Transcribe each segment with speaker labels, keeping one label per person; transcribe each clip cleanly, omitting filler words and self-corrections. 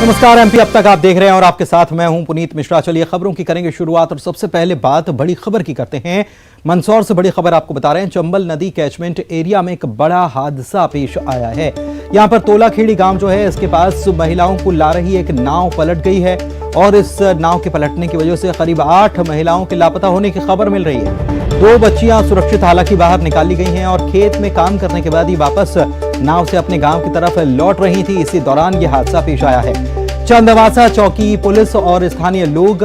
Speaker 1: नमस्कार एमपी अब तक आप देख रहे हैं और आपके साथ मैं हूं पुनीत मिश्रा। चलिए खबरों की करेंगे शुरुआत और सबसे पहले बात बड़ी खबर की करते हैं। मंदसौर से बड़ी खबर आपको बता रहे हैं। चंबल नदी कैचमेंट एरिया में एक बड़ा हादसा पेश आया है। यहां पर तोलाखेड़ी गांव जो है इसके पास महिलाओं को ला रही एक नाव पलट गई है और इस नाव के पलटने की वजह से करीब 8 महिलाओं के लापता होने की खबर मिल रही है। 2 बच्चियां सुरक्षित हालांकि बाहर निकाली गई हैं और खेत में काम करने के बाद ही वापस नाव से अपने गांव की तरफ लौट रही थी। इसी दौरान यह हादसा पेश आया है। चंदवासा चौकी पुलिस और स्थानीय लोग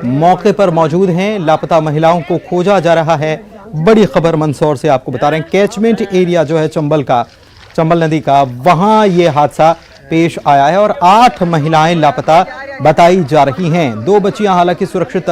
Speaker 1: मौके पर मौजूद हैं। लापता महिलाओं को खोजा जा रहा है। बड़ी खबर मंदसौर से आपको बता रहे हैं। कैचमेंट एरिया जो है चंबल नदी का, वहां यह हादसा पेश आया है और 8 महिलाएं लापता बताई जा रही हैं। 2 बच्चियां हालांकि सुरक्षित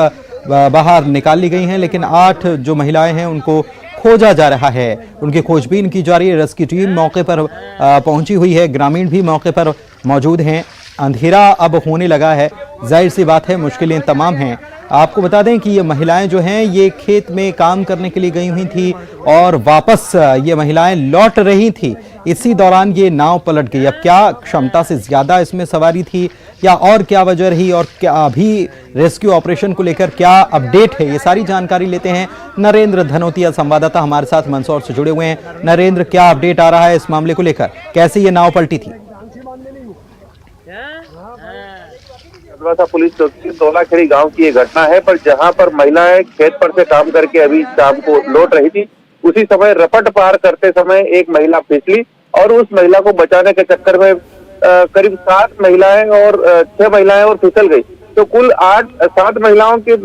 Speaker 1: बाहर निकाल ली गई हैं, लेकिन 8 जो महिलाएं हैं उनको खोजा जा रहा है। उनकी खोजबीन की जा रही है। रेस्क्यू टीम मौके पर पहुंची हुई है। ग्रामीण भी मौके पर मौजूद हैं। अंधेरा अब होने लगा है, जाहिर सी बात है मुश्किलें तमाम हैं। आपको बता दें कि ये महिलाएं जो हैं ये खेत में काम करने के लिए गई हुई थी और वापस ये महिलाएं लौट रही थी। इसी दौरान ये नाव पलट गई। अब क्या क्षमता से ज्यादा इसमें सवारी थी या और क्या वजह रही और क्या अभी रेस्क्यू ऑपरेशन को लेकर क्या अपडेट है, ये सारी जानकारी लेते हैं। नरेंद्र धनोतिया संवाददाता हमारे साथ मंदसौर से जुड़े हुए हैं। नरेंद्र, क्या अपडेट आ रहा है इस मामले को लेकर? कैसे ये नाव पलटी थी?
Speaker 2: पुलिस चौकी तोलाखेड़ी गांव की ये घटना है, पर जहां पर महिलाएं खेत पर से काम करके अभी शाम को लौट रही थी, उसी समय रपट पार करते समय एक महिला फिसली और उस महिला को बचाने के चक्कर में करीब 7 महिलाएं और 6 महिलाएं और फिसल गई। तो कुल 7 महिलाओं के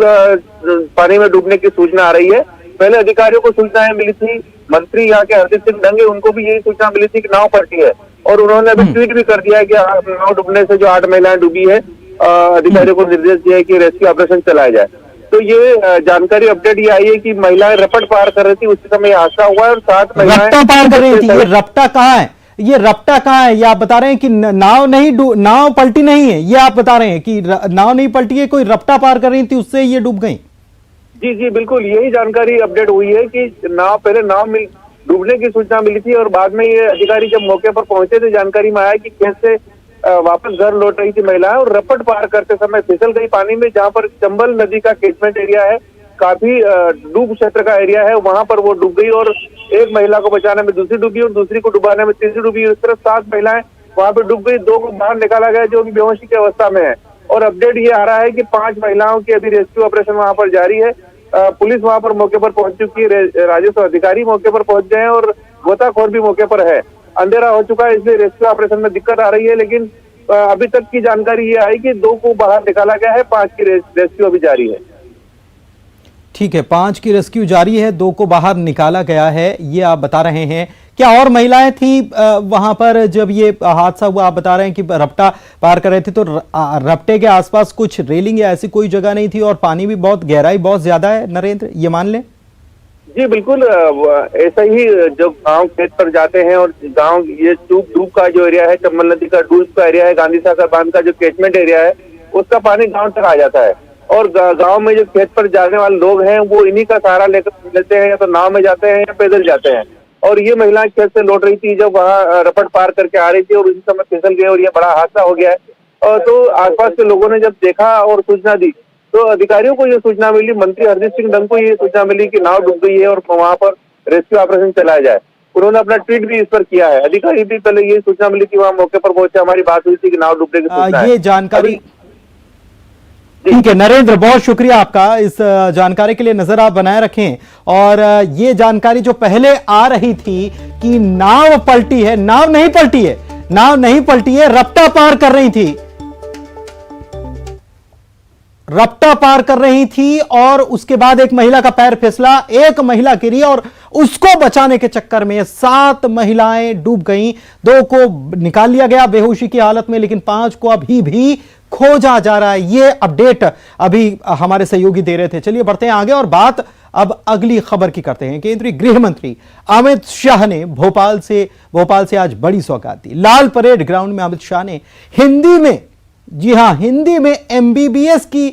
Speaker 2: पानी में डूबने की सूचना आ रही है। पहले अधिकारियों को सूचनाएं मिली थी। मंत्री यहाँ के हरदीप सिंह डंगे, उनको भी यही सूचना मिली थी कि नाव पलटी है और उन्होंने अभी ट्वीट भी कर दिया है कि नाव डूबने से जो 8 महिलाएं डूबी है, अधिकारियों को निर्देश दिया है कि रेस्क्यू ऑपरेशन चलाया जाए। तो ये जानकारी अपडेट ये आई है कि महिलाएं रपट पार कर रही थी, उसी समय हादसा हुआ है और 7 महिलाएं
Speaker 1: रपटा पार कर रही थी। ये रपटा कहाँ है? ये रपटा कहाँ है? ये आप बता रहे हैं कि नाव पलटी नहीं है। ये आप बता रहे हैं कि नाव नहीं पलटी है, कोई रपटा पार कर रही थी उससे ये डूब गई।
Speaker 2: जी बिल्कुल, यही जानकारी अपडेट हुई है कि नाव में डूबने की सूचना मिली थी और बाद में ये अधिकारी जब मौके पर पहुंचे तो जानकारी में आया कि खेत से वापस घर लौट रही थी महिलाएं और रपट पार करते समय फिसल गई पानी में। जहां पर चंबल नदी का कैचमेंट एरिया है, काफी डूब क्षेत्र का एरिया है, वहां पर वो डूब गई और एक महिला को बचाने में दूसरी डूबी और दूसरी को डुबाने में तीसरी डूबी। इस तरह 7 महिलाएं वहां पर डूब गई। 2 को बाहर निकाला गया जो कि बेहोशी की अवस्था में है और अपडेट ये आ रहा है कि 5 महिलाओं की अभी रेस्क्यू ऑपरेशन वहां पर जारी है। पुलिस वहां पर मौके पर पहुंच चुकी है, राजस्व अधिकारी मौके पर पहुंच गए हैं और गोताखोर भी मौके पर है। अंधेरा हो चुका है, इसलिए रेस्क्यू ऑपरेशन में दिक्कत आ रही है, लेकिन अभी तक की जानकारी ये आई कि 2 को बाहर निकाला गया है, 5 की रेस्क्यू अभी जारी है।
Speaker 1: ठीक है, 5 की रेस्क्यू जारी है, 2 को बाहर निकाला गया है, ये आप बता रहे हैं। क्या और महिलाएं थी वहां पर जब ये हादसा हुआ? आप बता रहे हैं कि रपटा पार कर रहे थे, तो रपटे के आसपास कुछ रेलिंग या ऐसी कोई जगह नहीं थी और पानी भी बहुत गहराई बहुत ज्यादा है, नरेंद्र, ये मान लें?
Speaker 2: जी बिल्कुल, ऐसा ही जो गांव खेत पर जाते हैं और गांव ये डूब का जो एरिया है, चंबल नदी का डूब का एरिया है, गांधी सागर बांध का जो कैचमेंट एरिया है, उसका पानी गांव तक आ जाता है और गांव में जो खेत पर जाने वाले लोग हैं वो इन्हीं का सहारा लेते हैं, या तो नाव में जाते हैं या पैदल जाते हैं। और ये महिलाएं खेत से लौट रही थी जब वहाँ रपट पार करके आ रही थी और उसी समय फिसल गई और ये बड़ा हादसा हो गया है। तो आसपास के लोगों ने जब देखा और सूचना दी तो अधिकारियों को ये सूचना मिली, मंत्री हरदीप सिंह डंग को ये सूचना मिली कि नाव डूब गई है और वहां पर रेस्क्यू ऑपरेशन चलाया जाए। उन्होंने अपना ट्वीट भी इस पर किया है। अधिकारी भी पहले ये सूचना मिली कि वहां मौके पर पहुंचे, हमारी बात हुई थी कि नाव डूबने की सूचना है।
Speaker 1: ये जानकारी ठीक है नरेंद्र, बहुत शुक्रिया आपका। इस जानकारी के लिए नजर आप बनाए रखें। और ये जानकारी जो पहले आ रही थी कि नाव पलटी है, नाव नहीं पलटी है, नाव नहीं पलटी है, रपटा पार कर रही थी, रपटा पार कर रही थी और उसके बाद एक महिला का पैर फिसला, एक महिला गिरी और उसको बचाने के चक्कर में 7 महिलाएं डूब गईं। 2 को निकाल लिया गया बेहोशी की हालत में, लेकिन 5 को अभी भी खोजा जा रहा है। ये अपडेट अभी हमारे सहयोगी दे रहे थे। चलिए बढ़ते हैं आगे और बात अब अगली खबर की करते हैं। केंद्रीय गृह मंत्री अमित शाह ने भोपाल से आज बड़ी सौगात दी। लाल परेड ग्राउंड में अमित शाह ने हिंदी में, जी हां, हिंदी में MBBS की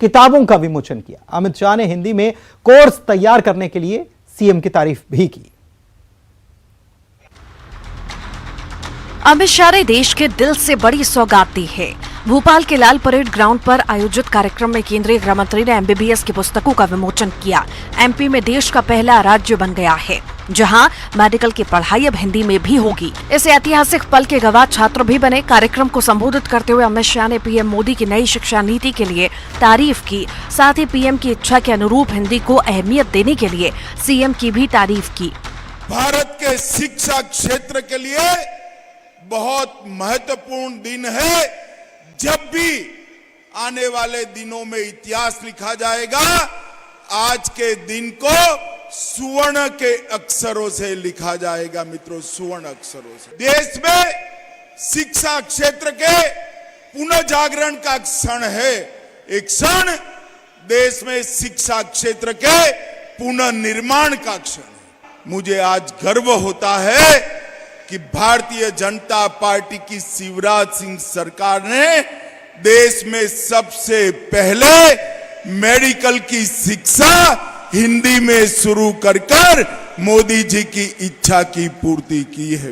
Speaker 1: किताबों का विमोचन किया। अमित शाह ने हिंदी में कोर्स तैयार करने के लिए सीएम की तारीफ भी की।
Speaker 3: अमित शाह ने देश के दिल से बड़ी सौगात दी है। भोपाल के लाल परेड ग्राउंड पर आयोजित कार्यक्रम में केंद्रीय गृह मंत्री ने एमबीबीएस की पुस्तकों का विमोचन किया। एमपी में देश का पहला राज्य बन गया है जहां मेडिकल की पढ़ाई अब हिंदी में भी होगी। इस ऐतिहासिक पल के गवाह छात्र भी बने। कार्यक्रम को संबोधित करते हुए अमित शाह ने पीएम मोदी की नई शिक्षा नीति के लिए तारीफ की। साथ ही पीएम की इच्छा के अनुरूप हिंदी को अहमियत देने के लिए सीएम की भी तारीफ की।
Speaker 4: भारत के शिक्षा क्षेत्र के लिए बहुत महत्वपूर्ण दिन है। जब भी आने वाले दिनों में इतिहास लिखा जाएगा, आज के दिन को सुवर्ण के अक्षरों से लिखा जाएगा। मित्रों, सुवर्ण अक्षरों से। देश में शिक्षा क्षेत्र के पुनः जागरण का क्षण है। एक क्षण देश में शिक्षा क्षेत्र के पुनः निर्माण का क्षण है। मुझे आज गर्व होता है कि भारतीय जनता पार्टी की शिवराज सिंह सरकार ने देश में सबसे पहले मेडिकल की शिक्षा हिंदी में शुरू कर मोदी जी की इच्छा की पूर्ति की है।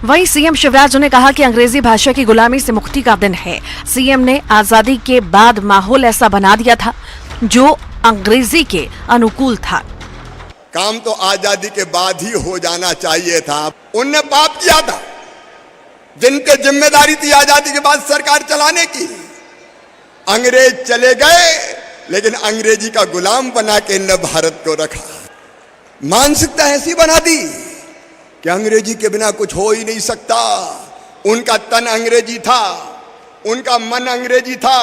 Speaker 3: वहीं सीएम शिवराज ने कहा कि अंग्रेजी भाषा की गुलामी से मुक्ति का दिन है। सीएम ने आजादी के बाद माहौल ऐसा बना दिया था जो अंग्रेजी के अनुकूल था।
Speaker 5: काम तो आजादी के बाद ही हो जाना चाहिए था। उनने पाप किया था जिनके जिम्मेदारी थी आजादी के बाद सरकार चलाने की। अंग्रेज चले गए लेकिन अंग्रेजी का गुलाम बना के इनने भारत को रखा। मानसिकता ऐसी बना दी कि अंग्रेजी के बिना कुछ हो ही नहीं सकता। उनका तन अंग्रेजी था, उनका मन अंग्रेजी था,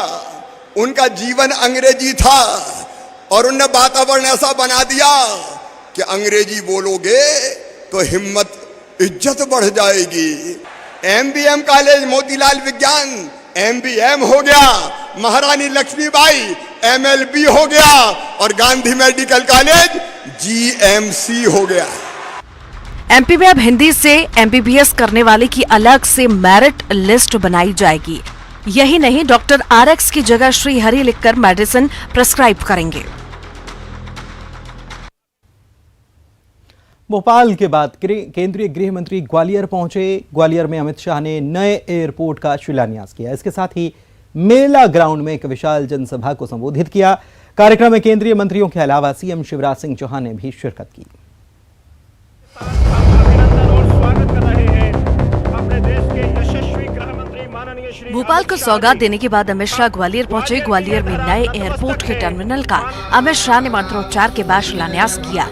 Speaker 5: उनका जीवन अंग्रेजी था और उनने वातावरण ऐसा बना दिया कि अंग्रेजी बोलोगे तो हिम्मत, इज्जत बढ़ जाएगी। एमबीएम कॉलेज मोतीलाल विज्ञान एमबीएम हो गया, महारानी लक्ष्मीबाई एमएलबी हो गया और गांधी मेडिकल कॉलेज जीएमसी हो गया।
Speaker 3: एमपी में अब हिंदी से एमबीबीएस करने वाले की अलग से मेरिट लिस्ट बनाई जाएगी। यही नहीं, डॉक्टर आरएक्स की जगह श्री हरि लिखकर मेडिसिन प्रेस्क्राइब करेंगे।
Speaker 1: भोपाल के बाद केंद्रीय गृह मंत्री ग्वालियर पहुंचे। ग्वालियर में अमित शाह ने नए एयरपोर्ट का शिलान्यास किया। इसके साथ ही मेला ग्राउंड में एक विशाल जनसभा को संबोधित किया। कार्यक्रम में केंद्रीय मंत्रियों के अलावा सीएम शिवराज सिंह चौहान ने भी शिरकत की।
Speaker 3: भोपाल को सौगात देने के बाद अमित शाह ग्वालियर पहुंचे। ग्वालियर में नए एयरपोर्ट के टर्मिनल का अमित शाह ने मंत्रोच्चार के बाद शिलान्यास किया।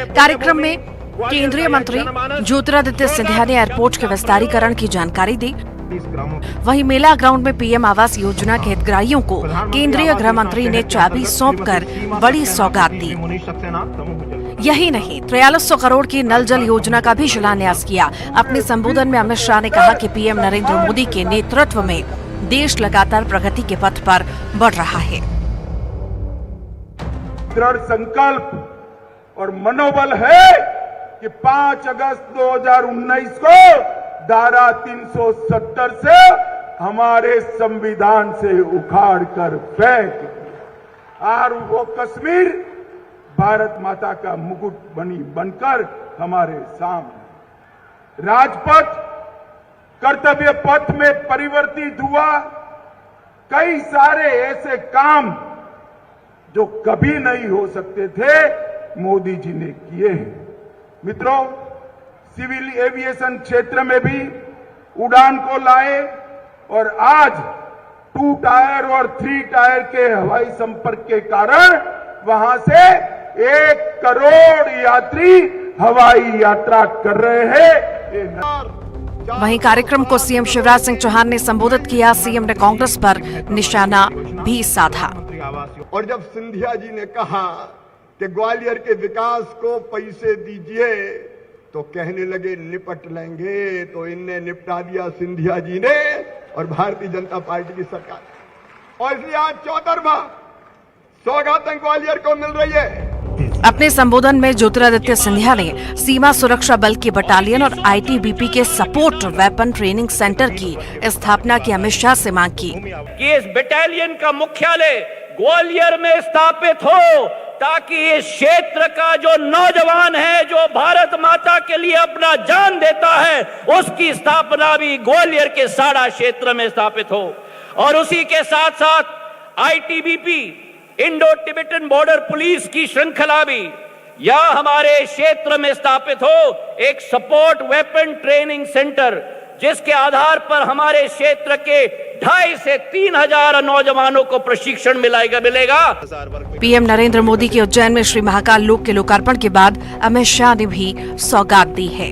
Speaker 3: कार्यक्रम में केंद्रीय मंत्री ज्योतिरादित्य सिंधिया ने एयरपोर्ट के विस्तारीकरण की जानकारी दी। वहीं मेला ग्राउंड में पीएम आवास योजना के हितग्राहियों को केंद्रीय गृह मंत्री ने चाबी सौंपकर बड़ी सौगात दी। यही नहीं, 4300 करोड़ की नल जल योजना का भी शिलान्यास किया। अपने संबोधन में अमित शाह ने कहा कि पीएम नरेंद्र मोदी के नेतृत्व में देश लगातार प्रगति के पथ पर बढ़ रहा है।
Speaker 6: दृढ़ संकल्प और मनोबल है कि 5 अगस्त 2019 को धारा 370 से हमारे संविधान से उखाड़ कर फेंक और वो कश्मीर भारत माता का मुकुट बनकर हमारे सामने। राजपथ कर्तव्य पथ में परिवर्तित हुआ। कई सारे ऐसे काम जो कभी नहीं हो सकते थे मोदी जी ने किए हैं। मित्रों, सिविल एविएशन क्षेत्र में भी उड़ान को लाए और आज 2 टायर और 3 टायर के हवाई संपर्क के कारण वहां से 1 करोड़ यात्री हवाई यात्रा कर रहे हैं।
Speaker 3: वहीं कार्यक्रम को सीएम शिवराज सिंह चौहान ने संबोधित किया। सीएम ने कांग्रेस पर निशाना भी साधा।
Speaker 5: और जब सिंधिया जी ने कहा कि ग्वालियर के विकास को पैसे दीजिए तो कहने लगे निपट लेंगे, तो इनने निपटा दिया सिंधिया जी ने और भारतीय जनता पार्टी की सरकार। और इसलिए आज 14वां सौगात ग्वालियर को मिल रही है।
Speaker 3: अपने संबोधन में ज्योतिरादित्य सिंधिया ने सीमा सुरक्षा बल की बटालियन और आईटीबीपी के सपोर्ट वेपन ट्रेनिंग सेंटर की स्थापना की अमित शाह से मांग की
Speaker 7: कि इस बटालियन का मुख्यालय ग्वालियर में स्थापित हो ताकि इस क्षेत्र का जो नौजवान है, जो भारत माता के लिए अपना जान देता है, उसकी स्थापना भी ग्वालियर के साड़ा क्षेत्र में स्थापित हो। और उसी के साथ साथ ITBP, Indo Tibetan border police की श्रृंखला भी या हमारे क्षेत्र में स्थापित हो, एक सपोर्ट वेपन ट्रेनिंग सेंटर, जिसके आधार पर हमारे क्षेत्र के 2,500 से 3,000 नौजवानों को प्रशिक्षण मिलेगा।
Speaker 3: पीएम नरेंद्र मोदी के उज्जैन में श्री महाकाल लोक के लोकार्पण के बाद अमित शाह ने भी सौगात दी है।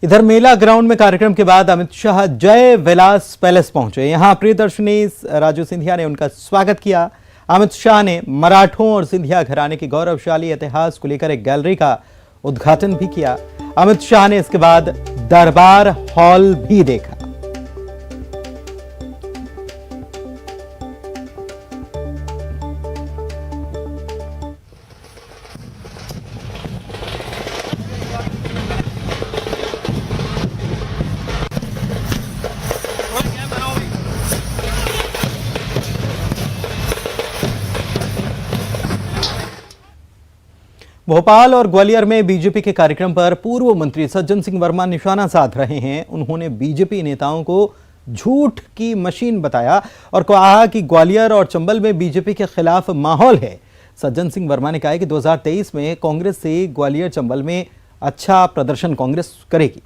Speaker 1: इधर मेला ग्राउंड में कार्यक्रम के बाद अमित शाह जय विलास पैलेस पहुंचे। यहां प्रियदर्शनी राजू सिंधिया ने उनका स्वागत किया। अमित शाह ने मराठों और सिंधिया घराने के गौरवशाली इतिहास को लेकर एक गैलरी का उद्घाटन भी किया। अमित शाह ने इसके बाद दरबार हॉल भी देखा। भोपाल और ग्वालियर में बीजेपी के कार्यक्रम पर पूर्व मंत्री सज्जन सिंह वर्मा निशाना साध रहे हैं। उन्होंने बीजेपी नेताओं को झूठ की मशीन बताया और कहा कि ग्वालियर और चंबल में बीजेपी के खिलाफ माहौल है। सज्जन सिंह वर्मा ने कहा कि 2023 में कांग्रेस से ग्वालियर चंबल में अच्छा प्रदर्शन कांग्रेस करेगी।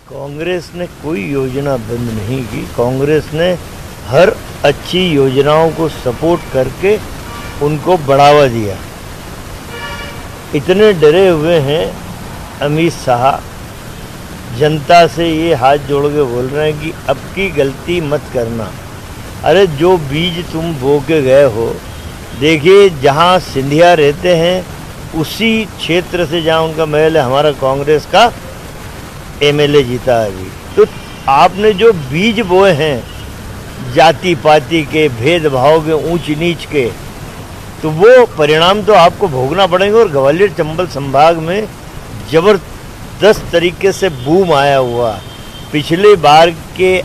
Speaker 8: कांग्रेस ने कोई योजना बंद नहीं की। कांग्रेस ने हर अच्छी योजनाओं को सपोर्ट करके उनको बढ़ावा दिया। इतने डरे हुए हैं अमित शाह, जनता से ये हाथ जोड़ के बोल रहे हैं कि अब की गलती मत करना। अरे जो बीज तुम बो के गए हो, देखिए जहाँ सिंधिया रहते हैं उसी क्षेत्र से जहाँ उनका महल है, हमारा कांग्रेस का एमएलए जीता है अभी। तो आपने जो बीज बोए हैं जाति पाति के, भेदभाव के, ऊंच नीच के, तो वो परिणाम तो आपको भोगना पड़ेंगे। और ग्वालियर चंबल संभाग में जबरदस्त तरीके से बूम आया हुआ, पिछले बार के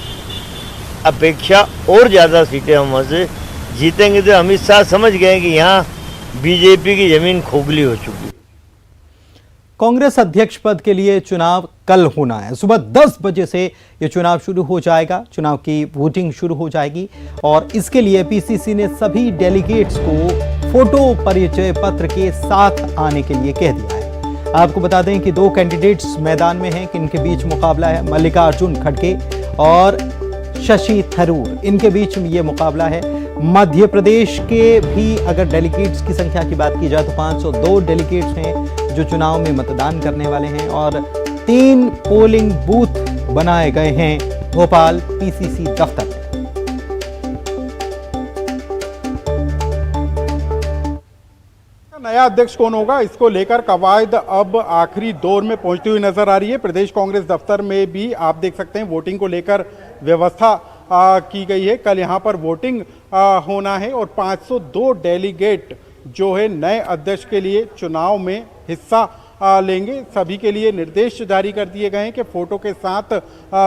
Speaker 8: अपेक्षा और ज़्यादा सीटें हम वहाँ से जीतेंगे। तो अमित शाह समझ गए कि यहाँ बीजेपी की जमीन खोखली हो चुकी।
Speaker 1: कांग्रेस अध्यक्ष पद के लिए चुनाव कल होना है। सुबह 10 बजे से यह चुनाव शुरू हो जाएगा। चुनाव की वोटिंग शुरू हो जाएगी और इसके लिए पीसीसी ने सभी डेलीगेट्स को फोटो परिचय पत्र के साथ आने के लिए कह दिया है। आपको बता दें कि 2 कैंडिडेट्स मैदान में हैं, किनके बीच मुकाबला है। मल्लिकार्जुन खड़गे और शशि थरूर, इनके बीच में ये मुकाबला है। मध्य प्रदेश के भी अगर डेलीगेट्स की संख्या की बात की जाए तो 502 डेलीगेट्स हैं जो चुनाव में मतदान करने वाले हैं और 3 पोलिंग बूथ बनाए गए हैं भोपाल पीसीसी दफ्तर में।
Speaker 9: नया अध्यक्ष कौन होगा, इसको लेकर कवायद अब आखिरी दौर में पहुंचती हुई नजर आ रही है। प्रदेश कांग्रेस दफ्तर में भी आप देख सकते हैं वोटिंग को लेकर व्यवस्था की गई है। कल यहां पर वोटिंग होना है और 502 डेलीगेट जो है नए अध्यक्ष के लिए चुनाव में हिस्सा लेंगे। सभी के लिए निर्देश जारी कर दिए गए हैं कि फोटो के साथ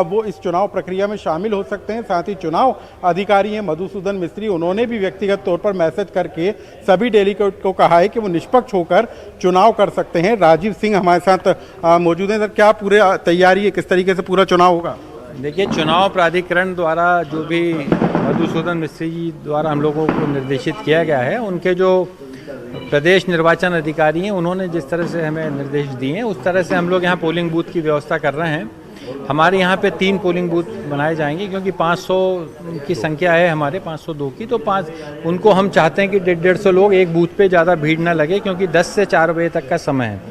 Speaker 9: वो इस चुनाव प्रक्रिया में शामिल हो सकते हैं। साथ ही चुनाव अधिकारी हैं मधुसूदन मिस्त्री, उन्होंने भी व्यक्तिगत तौर पर मैसेज करके सभी डेलीगेट को कहा है कि वो निष्पक्ष होकर चुनाव कर सकते हैं। राजीव सिंह हमारे साथ मौजूद हैं। सर, क्या पूरे तैयारी है, किस तरीके से पूरा चुनाव होगा?
Speaker 10: देखिए, चुनाव प्राधिकरण द्वारा जो भी मधुसूदन मिस्त्री जी द्वारा हम लोगों को निर्देशित किया गया है, उनके जो प्रदेश निर्वाचन अधिकारी हैं उन्होंने जिस तरह से हमें निर्देश दिए हैं उस तरह से हम लोग यहाँ पोलिंग बूथ की व्यवस्था कर रहे हैं। हमारे यहाँ पे 3 पोलिंग बूथ बनाए जाएंगे क्योंकि 500 की संख्या है हमारे 502 की, तो 5 उनको हम चाहते हैं कि 150 लोग एक बूथ पे ज़्यादा भीड़ ना लगे क्योंकि 10 से 4 बजे तक का समय है,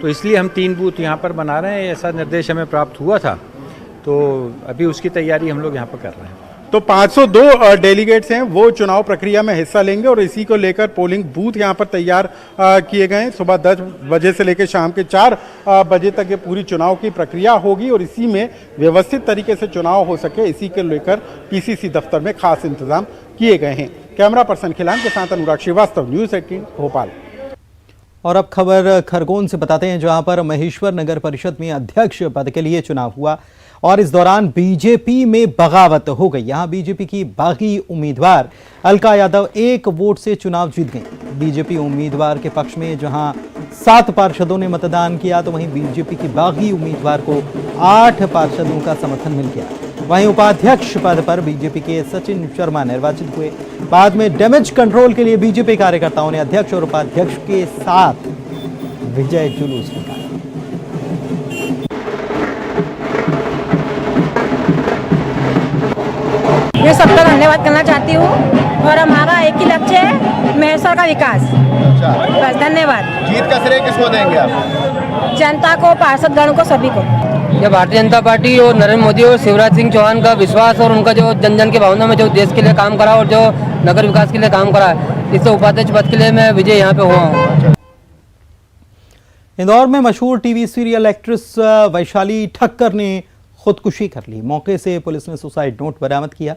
Speaker 10: तो इसलिए हम 3 बूथ यहाँ पर बना रहे हैं। ऐसा निर्देश हमें प्राप्त हुआ था, तो अभी उसकी तैयारी हम लोग यहाँ पर कर रहे हैं।
Speaker 9: तो 502 डेलीगेट्स हैं वो चुनाव प्रक्रिया में हिस्सा लेंगे और इसी को लेकर पोलिंग बूथ यहां पर तैयार किए गए हैं। सुबह 10 बजे से लेकर शाम के 4 बजे तक ये पूरी चुनाव की प्रक्रिया होगी और इसी में व्यवस्थित तरीके से चुनाव हो सके, इसी को लेकर पीसीसी दफ्तर में खास इंतजाम किए गए हैं। कैमरा पर्सन खिलान के साथ अनुराग श्रीवास्तव, न्यूज़ 18 भोपाल।
Speaker 1: और अब खबर खरगोन से बताते हैं जहां पर महेश्वर नगर परिषद में अध्यक्ष पद के लिए चुनाव हुआ और इस दौरान बीजेपी में बगावत हो गई। यहां बीजेपी की बागी उम्मीदवार अलका यादव 1 वोट से चुनाव जीत गई। बीजेपी उम्मीदवार के पक्ष में जहां 7 पार्षदों ने मतदान किया तो वहीं बीजेपी की बागी उम्मीदवार को 8 पार्षदों का समर्थन मिल गया। वहीं उपाध्यक्ष पद पर बीजेपी के सचिन शर्मा निर्वाचित हुए। बाद में डैमेज कंट्रोल के लिए बीजेपी कार्यकर्ताओं ने अध्यक्ष और उपाध्यक्ष के साथ विजय जुलूस निकाला।
Speaker 11: मैं सबका धन्यवाद करना चाहती हूँ और हमारा एक ही लक्ष्य है, महेश्वर का विकास। बस धन्यवाद।
Speaker 12: जीत का श्रेय किसको देंगे आप?
Speaker 11: जनता को, पार्षदगण को, सभी को।
Speaker 13: ये भारतीय जनता पार्टी और नरेंद्र मोदी और शिवराज सिंह चौहान का विश्वास और उनका जो जन जन की भावना में जो देश के लिए काम करा और जो नगर विकास के लिए काम करा, इससे उपाध्यक्ष पद के लिए मैं विजय यहाँ पे हुआ हूँ।
Speaker 1: इंदौर में मशहूर TV serial actress Vaishali Thakkar ने खुदकुशी कर ली। मौके से पुलिस ने सुसाइड नोट बरामद किया।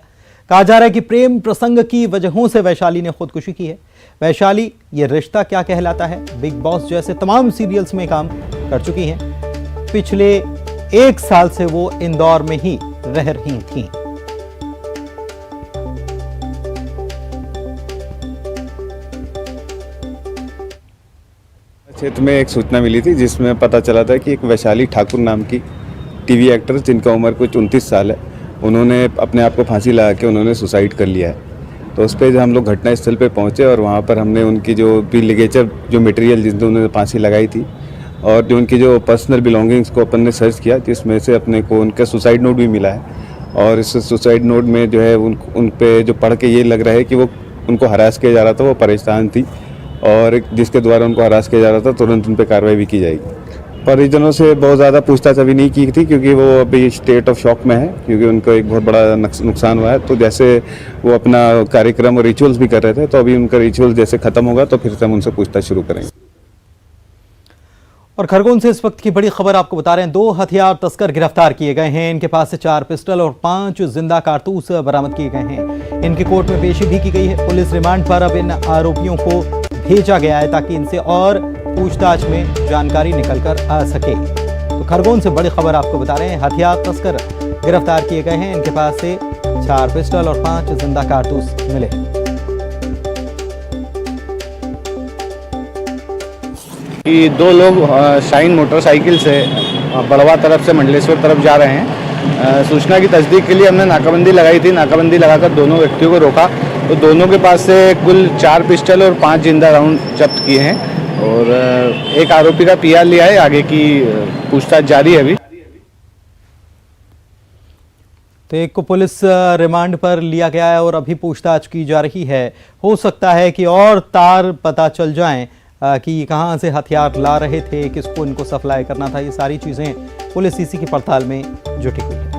Speaker 1: कहा जा रहा है कि प्रेम प्रसंग की वजहों से वैशाली ने खुदकुशी की है। वैशाली ये रिश्ता क्या कहलाता है, बिग बॉस जैसे तमाम सीरियल्स में काम कर चुकी हैं। पिछले 1 साल से वो इंदौर में ही रह रही थीं।
Speaker 14: क्षेत्र में एक सूचना मिली थी जिसमें पता चला था कि एक वैशाली ठाकुर नाम की टीवी एक्ट्रेस जिनका उम्र कुछ 29 साल है, उन्होंने अपने आप को फांसी लगा के उन्होंने सुसाइड कर लिया है। तो उस पर हम लोग घटनास्थल पे पहुंचे और वहां पर हमने उनकी जो भी लिगेचर जो मटेरियल जिसमें उन्होंने फांसी लगाई थी और जो उनकी जो पर्सनल बिलोंगिंग्स को अपन ने सर्च किया, जिसमें से अपने को उनका सुसाइड नोट भी मिला है। और इस सुसाइड नोट में जो है उन पे जो पढ़ के ये लग रहा है कि वो उनको हरास किया जा रहा था, वो परेशान थी और जिसके द्वारा उनको हरास किया जा रहा था, तुरंत उन पर कार्रवाई भी की जाएगी। परिजनों से बहुत ज़्यादा पूछताछ अभी नहीं की थी क्योंकि वो अभी स्टेट ऑफ शॉक में है, क्योंकि उनको एक बहुत बड़ा नुकसान हुआ है। तो जैसे वो अपना कार्यक्रम और रिचुअल्स भी कर रहे थे, तो अभी उनका रिचुअल जैसे खत्म होगा तो फिर से हम उनसे पूछताछ शुरू करेंगे।
Speaker 1: और खरगोन से इस वक्त की बड़ी खबर आपको बता रहे हैं। 2 हथियार तस्कर गिरफ्तार किए गए हैं। इनके पास से 4 पिस्टल और 5 जिंदा कारतूस बरामद किए गए हैं। इनकी कोर्ट में पेशी भी की गई है। पुलिस रिमांड पर अब इन आरोपियों को भेजा गया है ताकि इनसे और पूछताछ में जानकारी निकल कर आ सके। तो खरगोन से बड़ी खबर आपको बता रहे हैं, हथियार तस्कर गिरफ्तार किए गए हैं। इनके पास से 4 पिस्टल और 5 जिंदा कारतूस मिले हैं।
Speaker 12: कि 2 लोग शाइन मोटरसाइकिल से बड़वा तरफ से मंडलेश्वर तरफ जा रहे हैं। सूचना की तस्दीक के लिए हमने नाकाबंदी लगाई थी। नाकाबंदी लगाकर दोनों व्यक्तियों को रोका तो दोनों के पास से कुल 4 पिस्टल और 5 जिंदा राउंड जब्त किए हैं और एक आरोपी का पीआर लिया है। आगे की पूछताछ जारी है अभी।
Speaker 1: तो एक को पुलिस रिमांड पर लिया गया है और अभी पूछताछ की जा रही है। हो सकता है कि और तार पता चल जाएं कि कहां से हथियार ला रहे थे, किसको इनको सप्लाई करना था। ये सारी चीजें पुलिस इसी की पड़ताल में जुटी हुई है।